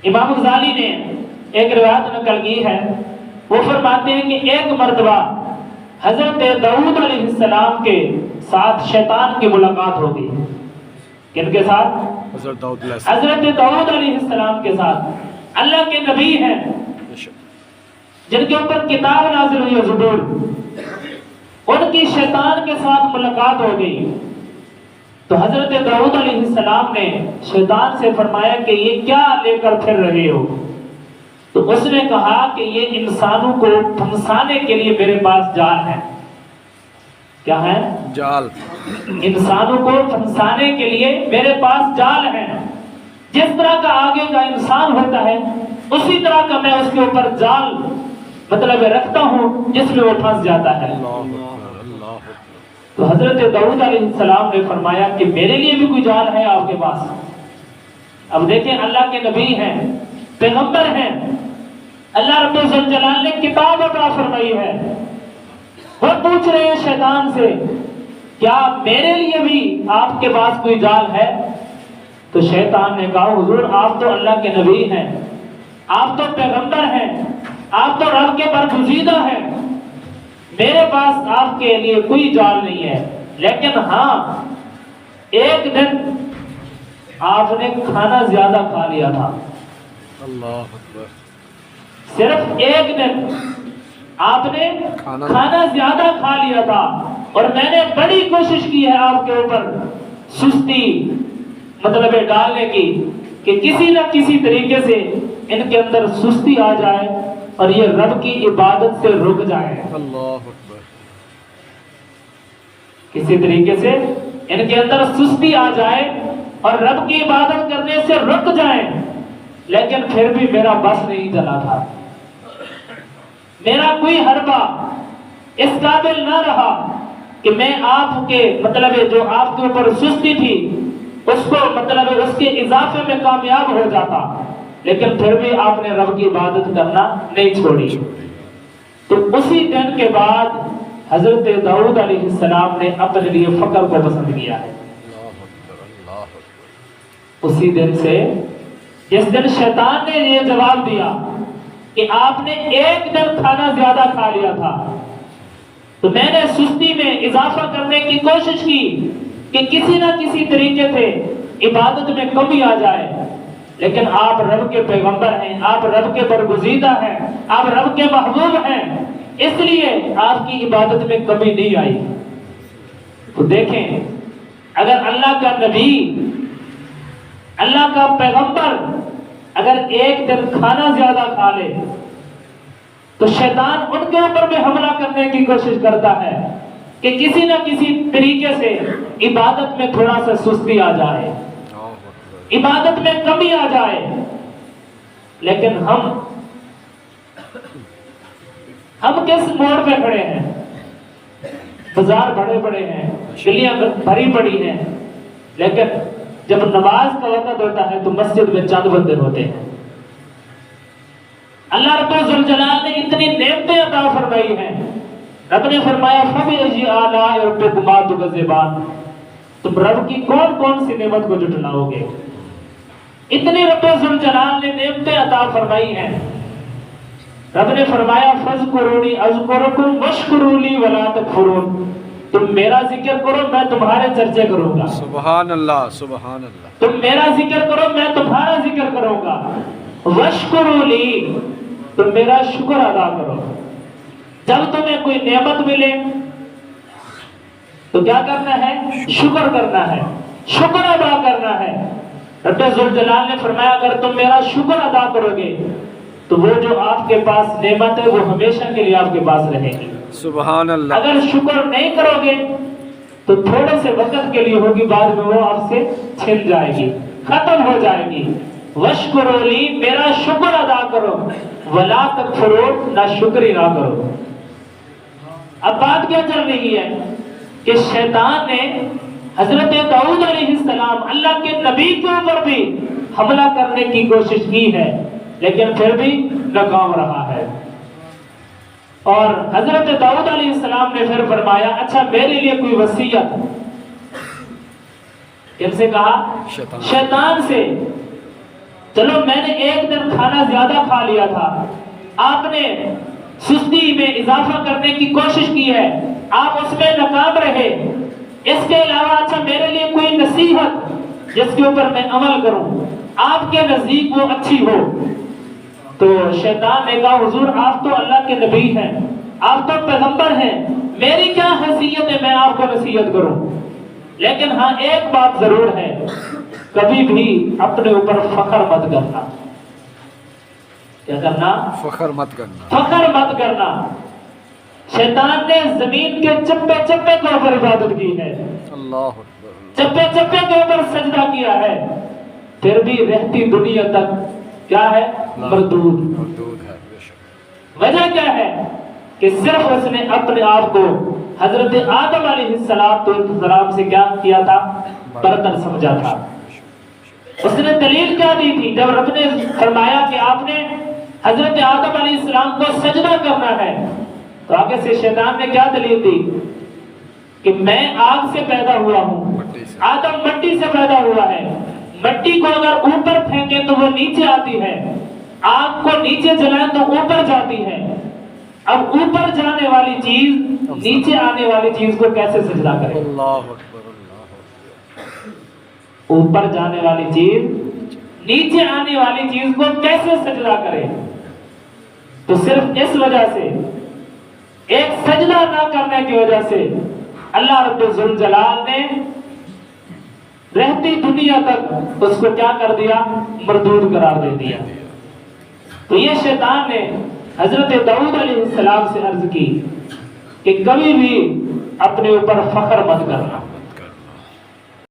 امام غزالی نے ایک روایت نقل کی ہے، وہ فرماتے ہیں کہ ایک مرتبہ حضرت داؤد علیہ السلام کے ساتھ شیطان کی ملاقات ہوگی۔ کن کے ساتھ؟ حضرت داؤد علیہ السلام کے ساتھ۔ اللہ کے نبی ہیں جن کے اوپر کتاب نازل ہوئی ہے زبور، ان کی شیطان کے ساتھ ملاقات ہو گئی تو حضرت داؤد علیہ السلام نے شیطان سے فرمایا کہ یہ کیا لے کر پھر رہے ہو؟ تو اس نے کہا کہ یہ انسانوں کو پھنسانے کے لیے میرے پاس جال ہے۔ کیا ہے؟ جال۔ انسانوں کو پھنسانے کے لیے میرے پاس جال ہے۔ جس طرح کا آگے کا انسان ہوتا ہے اسی طرح کا میں اس کے اوپر جال مطلب رکھتا ہوں جس میں وہ پھنس جاتا ہے۔ تو حضرت داؤد علیہ السلام نے فرمایا کہ میرے لیے بھی کوئی جال ہے آپ کے پاس؟ اب دیکھیں اللہ کے نبی ہیں، پیغمبر ہیں، اللہ رب الجلال نے کتاب عطا فرمائی ہے، وہ پوچھ رہے ہیں شیطان سے کیا میرے لیے بھی آپ کے پاس کوئی جال ہے؟ تو شیطان نے کہا حضور آپ تو اللہ کے نبی ہیں، آپ تو پیغمبر ہیں، آپ تو رب کے برگزیدہ ہیں، میرے پاس آپ کے لیے کوئی جال نہیں ہے، لیکن ہاں ایک دن آپ نے کھانا زیادہ کھا لیا تھا۔ اللہ اکبر۔ صرف ایک دن آپ نے کھانا زیادہ کھا لیا تھا اور میں نے بڑی کوشش کی ہے آپ کے اوپر سستی مطلب ڈالنے کی کہ کسی نہ کسی طریقے سے ان کے اندر سستی آ جائے اور یہ رب کی عبادت سے رک جائے۔ اللہ اکبر۔ کسی طریقے سے ان کے اندر سستی آ جائے اور رب کی عبادت کرنے سے رک جائیں، لیکن پھر بھی میرا بس نہیں چلا تھا، میرا کوئی حربہ اس قابل نہ رہا کہ میں آپ کے مطلب جو آپ کے اوپر سستی تھی اس کو مطلب اس کے اضافے میں کامیاب ہو جاتا، لیکن پھر بھی آپ نے رب کی عبادت کرنا نہیں چھوڑی۔ تو اسی دن کے بعد حضرت داؤد علیہ السلام نے اپنے لیے فقر کو پسند کیا ہے۔ اسی دن سے جس دن شیطان نے یہ جواب دیا کہ آپ نے ایک دن کھانا زیادہ کھا لیا تھا تو میں نے سستی میں اضافہ کرنے کی کوشش کی کہ کسی نہ کسی طریقے سے عبادت میں کمی آ جائے، لیکن آپ رب کے پیغمبر ہیں، آپ رب کے برگزیدہ ہیں، آپ رب کے محبوب ہیں، اس لیے آپ کی عبادت میں کمی نہیں آئی۔ تو دیکھیں اگر اللہ کا نبی، اللہ کا پیغمبر اگر ایک دن کھانا زیادہ کھا لے تو شیطان ان کے اوپر بھی حملہ کرنے کی کوشش کرتا ہے کہ کسی نہ کسی طریقے سے عبادت میں تھوڑا سا سستی آ جائے، عبادت میں کمی آ جائے، لیکن ہم کس موڑ پہ کھڑے ہیں؟ بازار بڑے بڑے ہیں، گلیاں بھری پڑی ہیں، لیکن جب نماز کا وقت ہوتا ہے تو مسجد میں چند بندے ہوتے ہیں۔ اللہ رب الجلال نے اتنی نعمتیں عطا فرمائی ہیں، رب نے فرمایا فَبِأَيِّ آلَاءِ رَبِّكُمَا تُكَذِّبَانِ، تم رب کی کون کون سی نعمت کو جھٹلاؤ گے؟ اتنی رب الجلال نے نعمتیں عطا فرمائی ہیں۔ رب نے فرمایا فَاذْكُرُونِي أَذْكُرْكُمْ وَاشْكُرُوا لِي وَلَا تَكْفُرُونَ، تم میرا ذکر کرو میں تمہارے چرچے کروں گا۔ سبحان اللہ، سبحان اللہ۔ تم میرا ذکر کرو میں تمہارا ذکر کروں گا۔ وَاشْكُرُوا لِي، تم میرا شکر ادا کرو۔ جب تمہیں کوئی نعمت ملے تو کیا کرنا ہے؟ شکر کرنا ہے، شکر ادا کرنا ہے۔ رب ذوالجلال نے فرمایا اگر تم میرا شکر ادا کرو گے تو وہ جو آپ کے پاس نعمت ہے وہ ہمیشہ کے لیے آپ کے پاس رہے گی۔ سبحان اللہ۔ اگر شکر نہیں کرو گے تو تھوڑے سے وقت کے لیے ہوگی، بعد میں وہ آپ سے چھن جائے گی، ختم ہو جائے گی۔ وَاشْكُرُوا لِي، میرا شکر ادا کرو، وَلَا تَكْفُرُونَ، نہ شکری نہ کرو۔ اب بات کیا چل رہی ہے کہ شیطان نے حضرت داؤد علیہ السلام اللہ کے نبی کے اوپر بھی حملہ کرنے کی کوشش کی ہے، لیکن پھر بھی ناکام رہا ہے۔ اور حضرت داؤد علیہ السلام نے پھر فرمایا اچھا میرے لیے کوئی وصیت؟ کن سے کہا؟ شیطان سے چلو میں نے ایک دن کھانا زیادہ کھا لیا تھا، آپ نے سستی میں اضافہ کرنے کی کوشش کی ہے، آپ اس میں ناکام رہے، اس کے علاوہ اچھا میرے لیے کوئی نصیحت جس کے اوپر میں عمل کروں آپ کے نزدیک وہ اچھی ہو، تو شیطان نے کہا حضور آپ تو اللہ کے نبی ہیں، آپ تو پیغمبر ہیں، میری کیا حیثیت ہے میں آپ کو نصیحت کروں، لیکن ہاں ایک بات ضرور ہے، کبھی بھی اپنے اوپر فخر مت کرنا۔ کیا کرنا؟ فخر مت کرنا۔ فخر مت کرنا۔ شیطان نے زمین کے چپے چپے کے اوپر عبادت کی ہے، اللہ اکبر۔ چپے چپے کے اوپر سجدہ کیا ہے، پھر بھی رہتی دنیا تک کیا ہے؟ مردود۔ مردود ہے بے شک۔ وجہ کیا ہے کہ صرف اس نے اپنے آپ کو حضرت آدم علیہ السلام سے کیا کیا تھا؟ برتر سمجھا تھا۔ اس نے دلیل کیا دی تھی جب رب نے فرمایا کہ آپ نے حضرت آدم علیہ السلام کو سجدہ کرنا ہے، تو آگے سے شیطان نے کیا دلیل دی کہ میں آگ سے پیدا ہوا ہوں، آدم مٹی سے پیدا ہوا ہے، مٹی کو اگر اوپر پھینکے تو وہ نیچے آتی ہے، آگ کو نیچے جلائیں تو اوپر جاتی ہے، اب اوپر جانے والی چیز نیچے آنے والی چیز کو کیسے سجدہ کرے؟ اللہ اکبر اللہ اکبر۔ اوپر جانے والی چیز نیچے آنے والی چیز کو کیسے سجدہ کرے؟ تو صرف اس وجہ سے، ایک سجدہ نہ کرنے کی وجہ سے اللہ رب الجلال نے رہتی دنیا تک اس کو کیا کر دیا؟ مردود قرار دے دیا۔ تو یہ شیطان نے حضرت داؤد علیہ السلام سے عرض کی کہ کبھی بھی اپنے اوپر فخر مت کرنا۔